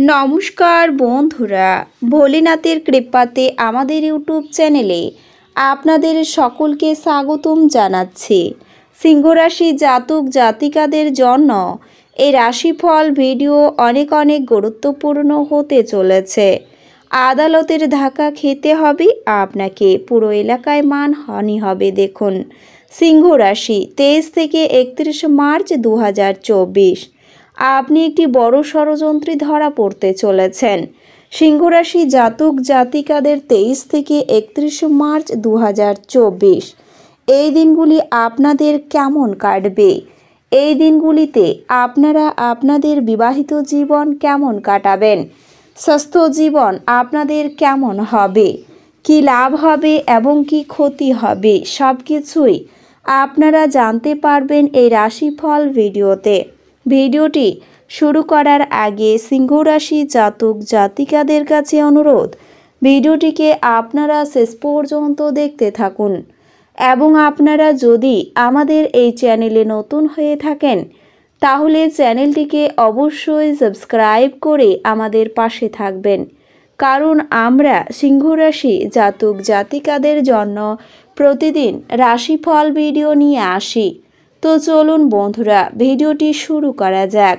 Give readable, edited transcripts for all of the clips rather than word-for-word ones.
নমস্কার বন্ধুরা, ভোলেনাথের কৃপাতে আমাদের ইউটিউব চ্যানেলে আপনাদের সকলকে স্বাগতম জানাচ্ছি। সিংহরাশি জাতক জাতিকাদের জন্য এই রাশিফল ভিডিও অনেক গুরুত্বপূর্ণ হতে চলেছে। আদালতের ধাক্কা খেতে হবে আপনাকে, পুরো এলাকায় মানহানি হবে। দেখুন, সিংহরাশি 23 থেকে 31 মার্চ 2024 আপনি একটি বড় ষড়যন্ত্রে ধরা পড়তে চলেছেন। সিংহরাশি জাতক জাতিকাদের 23 থেকে 31 মার্চ 2024 এই দিনগুলি আপনাদের কেমন কাটবে? এই দিনগুলিতে আপনারা আপনাদের বিবাহিত জীবন কেমন কাটাবেন? স্বাস্থ্য জীবন আপনাদের কেমন হবে? কি লাভ হবে এবং কি ক্ষতি হবে, সব কিছুই আপনারা জানতে পারবেন এই রাশিফল ভিডিওতে। ভিডিওটি শুরু করার আগে সিংহরাশি জাতক জাতিকাদের কাছে অনুরোধ, ভিডিওটিকে আপনারা শেষ পর্যন্ত দেখতে থাকুন এবং আপনারা যদি আমাদের এই চ্যানেলে নতুন হয়ে থাকেন তাহলে চ্যানেলটিকে অবশ্যই সাবস্ক্রাইব করে আমাদের পাশে থাকবেন, কারণ আমরা সিংহরাশি জাতক জাতিকাদের জন্য প্রতিদিন রাশিফল ভিডিও নিয়ে আসি। তো চলুন বন্ধুরা, ভিডিওটি শুরু করা যাক।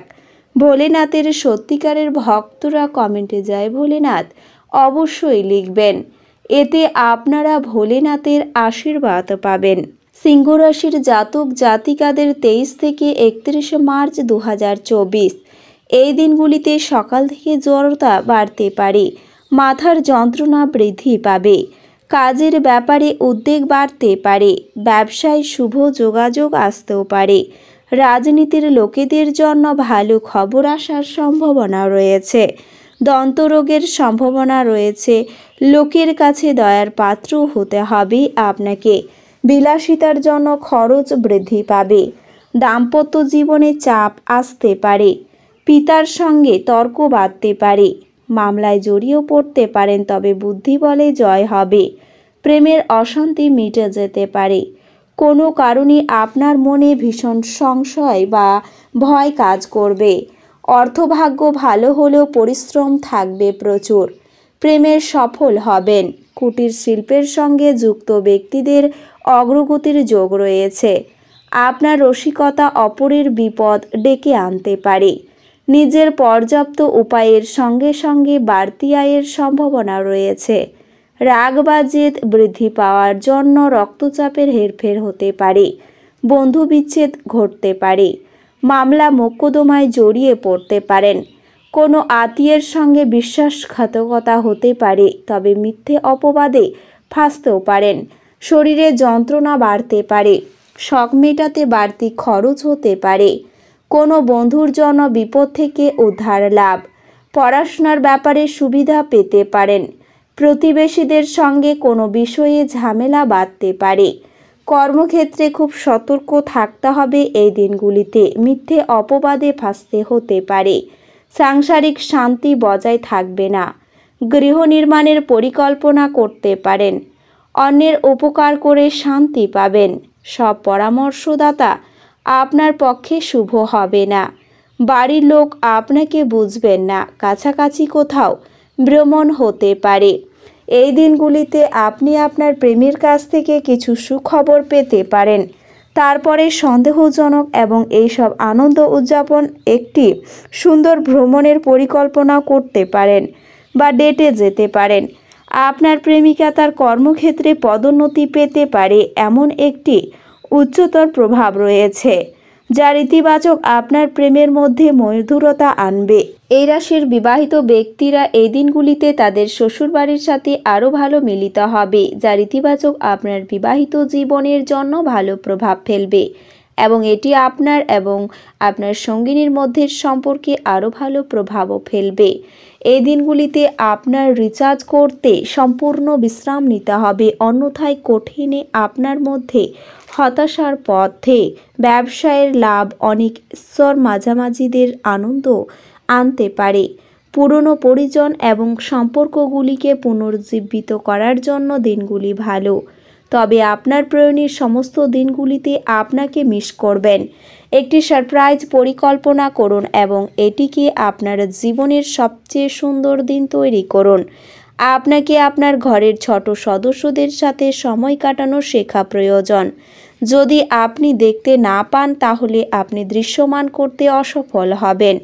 ভোলেনাথের সত্যিকারের ভক্তরা কমেন্টে জয় ভোলেনাথ অবশ্যই লিখবেন, এতে আপনারা ভোলেনাথের আশীর্বাদ পাবেন। সিংহরাশির জাতক জাতিকাদের 23 থেকে 31 মার্চ 2024 এই দিনগুলিতে সকাল থেকে জড়তা বাড়তে পারে, মাথার যন্ত্রণা বৃদ্ধি পাবে, কাজের ব্যাপারে উদ্বেগ বাড়তে পারে, ব্যবসায় শুভ যোগাযোগ আসতেও পারে, রাজনীতির লোকেদের জন্য ভালো খবর আসার সম্ভাবনা রয়েছে, দন্তরোগের সম্ভাবনা রয়েছে, লোকের কাছে দয়ার পাত্র হতে হবে আপনাকে, বিলাসিতার জন্য খরচ বৃদ্ধি পাবে, দাম্পত্য জীবনে চাপ আসতে পারে, পিতার সঙ্গে তর্ক বাঁধতে পারে, মামলায় জড়িয়েও পড়তে পারেন, তবে বুদ্ধি বলে জয় হবে, প্রেমের অশান্তি মিটে যেতে পারে, কোনো কারণে আপনার মনে ভীষণ সংশয় বা ভয় কাজ করবে, অর্থভাগ্য ভালো হলেও পরিশ্রম থাকবে প্রচুর, প্রেমের সফল হবেন, কুটির শিল্পের সঙ্গে যুক্ত ব্যক্তিদের অগ্রগতির যোগ রয়েছে, আপনার রসিকতা অপরের বিপদ ডেকে আনতে পারে, নিজের পর্যাপ্ত উপায়ের সঙ্গে সঙ্গে বাড়তি আয়ের সম্ভাবনা রয়েছে, রাগ বা জেদ বৃদ্ধি পাওয়ার জন্য রক্তচাপের হেরফের হতে পারে, বন্ধু বিচ্ছেদ ঘটতে পারে, মামলা মোকদ্দমায় জড়িয়ে পড়তে পারেন, কোনো আত্মীয়ের সঙ্গে বিশ্বাসঘাতকতা হতে পারে, তবে মিথ্যে অপবাদে ফাঁসতেও পারেন, শরীরে যন্ত্রণা বাড়তে পারে, শখ মেটাতে বাড়তি খরচ হতে পারে, কোনো বন্ধুর জন্য বিপদ থেকে উদ্ধার লাভ, পড়াশোনার ব্যাপারে সুবিধা পেতে পারেন, প্রতিবেশীদের সঙ্গে কোনো বিষয়ে ঝামেলা বাঁধতে পারে, কর্মক্ষেত্রে খুব সতর্ক থাকতে হবে এই দিনগুলিতে, মিথ্যে অপবাদে ফাঁসতে হতে পারে, সাংসারিক শান্তি বজায় থাকবে না, গৃহ নির্মাণের পরিকল্পনা করতে পারেন, অন্যের উপকার করে শান্তি পাবেন, সব পরামর্শদাতা আপনার পক্ষে শুভ হবে না, বাড়ির লোক আপনাকে বুঝবেন না, কাছাকাছি কোথাও ভ্রমণ হতে পারে, এই দিনগুলিতে আপনি আপনার প্রেমের কাছ থেকে কিছু সুখবর পেতে পারেন, তারপরে সন্দেহজনক এবং এইসব আনন্দ উদযাপন একটি সুন্দর ভ্রমণের পরিকল্পনা করতে পারেন বা ডেটে যেতে পারেন, আপনার প্রেমিকা তার কর্মক্ষেত্রে পদোন্নতি পেতে পারে, এমন একটি উচ্চতর প্রভাব রয়েছে যা ইতিবাচক আপনার প্রেমের মধ্যে মধুরতা আনবে। এই রাশির বিবাহিত ব্যক্তিরা এই দিনগুলিতে তাদের শ্বশুরবাড়ির সাথে আরও ভালো মিলিত হবে, যা ইতিবাচক আপনার বিবাহিত জীবনের জন্য ভালো প্রভাব ফেলবে এবং এটি আপনার এবং আপনার সঙ্গিনীর মধ্যে সম্পর্কে আরও ভালো প্রভাবও ফেলবে। এই দিনগুলিতে আপনার রিচার্জ করতে সম্পূর্ণ বিশ্রাম নিতে হবে, অন্যথায় কঠিনে আপনার মধ্যে হতাশার পথে ব্যবসায়ের লাভ অনেক ঈশ্বর মাঝামাঝিদের আনন্দ আনতে পারে, পুরনো পরিজন এবং সম্পর্কগুলিকে পুনর্জীবিত করার জন্য দিনগুলি ভালো, তবে আপনার প্রয়োজনের সমস্ত দিনগুলিতে আপনাকে মিস করবেন। একটি সারপ্রাইজ পরিকল্পনা করুন এবং এটিকে আপনার জীবনের সবচেয়ে সুন্দর দিন তৈরি করুন। আপনাকে আপনার ঘরের ছোট সদস্যদের সাথে সময় কাটানো শেখা প্রয়োজন। যদি আপনি দেখতে না পান তাহলে আপনি দৃশ্যমান করতে অসফল হবেন।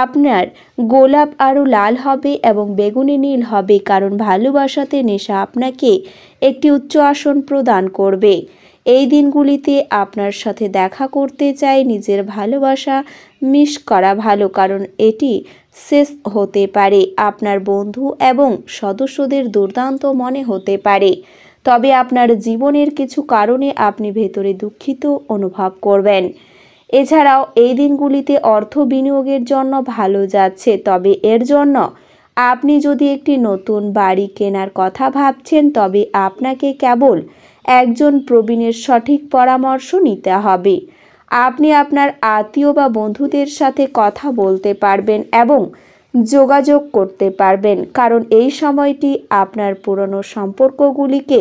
আপনার গোলাপ আরও লাল হবে এবং বেগুনি নীল হবে, কারণ ভালোবাসাতে নেশা আপনাকে একটি উচ্চ আসন প্রদান করবে। এই দিনগুলিতে আপনার সাথে দেখা করতে চাই। নিজের ভালোবাসা মিস করা ভালো, কারণ এটি শেষ হতে পারে। আপনার বন্ধু এবং সদস্যদের দুর্দান্ত মনে হতে পারে, তবে আপনার জীবনের কিছু কারণে আপনি ভেতরে দুঃখিত অনুভব করবেন। এছাড়াও এই দিনগুলিতে অর্থ বিনিয়োগের জন্য ভালো যাচ্ছে, তবে এর জন্য আপনি যদি একটি নতুন বাড়ি কেনার কথা ভাবছেন তবে আপনাকে কেবল একজন প্রবীণের সঠিক পরামর্শ নিতে হবে। আপনি আপনার আত্মীয় বা বন্ধুদের সাথে কথা বলতে পারবেন এবং যোগাযোগ করতে পারবেন, কারণ এই সময়টি আপনার পুরনো সম্পর্কগুলিকে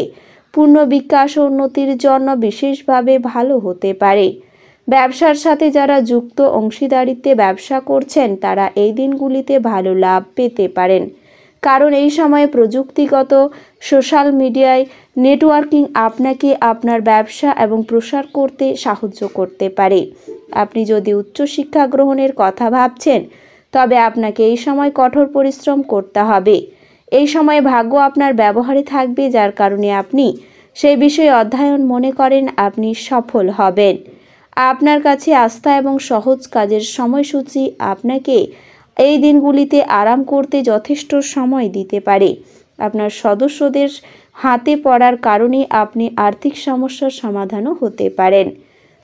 পুনর্বিকাশ ও উন্নতির জন্য বিশেষভাবে ভালো হতে পারে। ব্যবসার সাথে যারা যুক্ত অংশীদারিত্বে ব্যবসা করছেন তারা এই দিনগুলিতে ভালো লাভ পেতে পারেন, কারণ এই সময়ে প্রযুক্তিগত সোশ্যাল মিডিয়ায় নেটওয়ার্কিং আপনাকে আপনার ব্যবসা এবং প্রসার করতে সাহায্য করতে পারে। আপনি যদি উচ্চশিক্ষা গ্রহণের কথা ভাবছেন তবে আপনাকে এই সময় কঠোর পরিশ্রম করতে হবে। এই সময়ে ভাগ্য আপনার ব্যবহারে থাকবে, যার কারণে আপনি সেই বিষয়ে অধ্যয়ন মনে করেন আপনি সফল হবেন। আপনার কাছে আস্থা এবং সহজ কাজের সময়সূচি আপনাকে এই দিনগুলিতে আরাম করতে যথেষ্ট সময় দিতে পারে। আপনার সদস্যদের হাতে পড়ার কারণে আপনি আর্থিক সমস্যার সমাধানও হতে পারেন।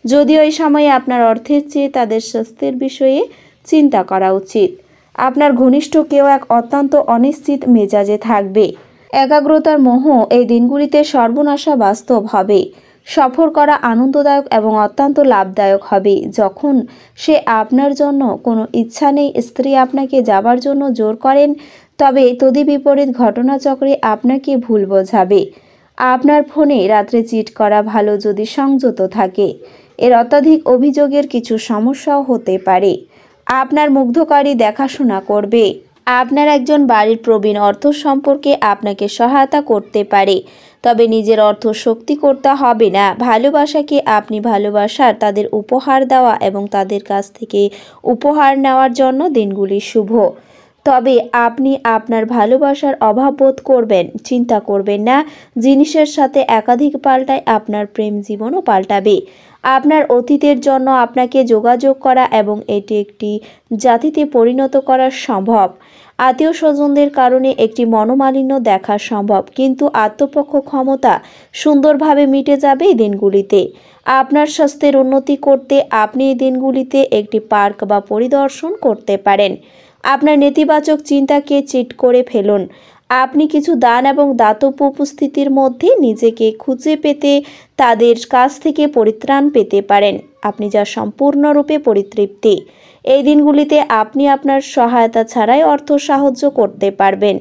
যদিও এই সময়ে আপনার অর্থের চেয়ে তাদের স্বাস্থ্যের বিষয়ে চিন্তা করা উচিত। আপনার ঘনিষ্ঠ কেউ এক অত্যন্ত অনিশ্চিত মেজাজে থাকবে। একাগ্রতার মোহ এই দিনগুলিতে সর্বনাশা বাস্তব হবে। সফর করা আনন্দদায়ক এবং অত্যন্ত লাভদায়ক হবে। যখন সে আপনার জন্য কোনো ইচ্ছা নেই, স্ত্রী আপনাকে যাবার জন্য জোর করেন, তবে তদ্বিপরীত ঘটনাচক্রে আপনাকে ভুল বোঝাবে। আপনার ফোনে রাত্রে চিট করা ভালো যদি সংযত থাকে। এর অত্যাধিক অভিযোগের কিছু সমস্যাও হতে পারে। আপনার মুগ্ধকারী দেখাশোনা করবে। আপনার একজন বাড়ির প্রবীণ অর্থ সম্পর্কে আপনাকে সহায়তা করতে পারে, তবে নিজের অর্থ শক্তি করতে হবে না। ভালোবাসাকে আপনি ভালোবাসার তাদের উপহার দেওয়া এবং তাদের কাছ থেকে উপহার নেওয়ার জন্য দিনগুলি শুভ। তবে আপনি আপনার ভালোবাসার অভাব বোধ করবেন। চিন্তা করবেন না, জিনিসের সাথে একাধিক পাল্টায় আপনার প্রেম জীবনও পাল্টাবে। আপনার অতীতের জন্য আপনাকে যোগাযোগ করা এবং এটি একটি জাতিতে পরিণত করা সম্ভব। আত্মীয় স্বজনদের কারণে একটি মনোমালিন্য দেখা সম্ভব, কিন্তু আত্মপক্ষ ক্ষমতা সুন্দরভাবে মিটে যাবে এই দিনগুলিতে। আপনার স্বাস্থ্যের উন্নতি করতে আপনি এই দিনগুলিতে একটি পার্ক বা পরিদর্শন করতে পারেন। আপনার নেতিবাচক চিন্তাকে চিট করে ফেলুন। আপনি কিছু দান এবং দাতব্য উপস্থিতির মধ্যে নিজেকে খুঁজে পেতে তাদের কাছ থেকে পরিত্রাণ পেতে পারেন, আপনি যা সম্পূর্ণরূপে পরিতৃপ্তি। এই দিনগুলিতে আপনি আপনার সহায়তা ছাড়াই অর্থ সাহায্য করতে পারবেন।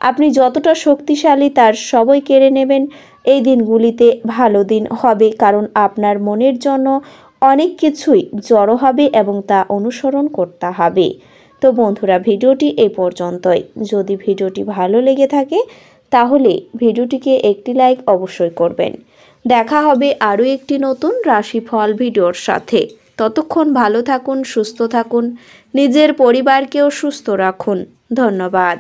আপনি যতটা শক্তিশালী তার সবই কেড়ে নেবেন। এই দিনগুলিতে ভালো দিন হবে, কারণ আপনার মনের জন্য অনেক কিছুই জড়ো হবে এবং তা অনুসরণ করতে হবে। তো বন্ধুরা, ভিডিওটি এই পর্যন্তই। যদি ভিডিওটি ভালো লেগে থাকে তাহলে ভিডিওটিকে একটি লাইক অবশ্যই করবেন। দেখা হবে আরও একটি নতুন রাশিফল ভিডিওর সাথে। ততক্ষণ ভালো থাকুন, সুস্থ থাকুন, নিজের পরিবারকেও সুস্থ রাখুন। ধন্যবাদ।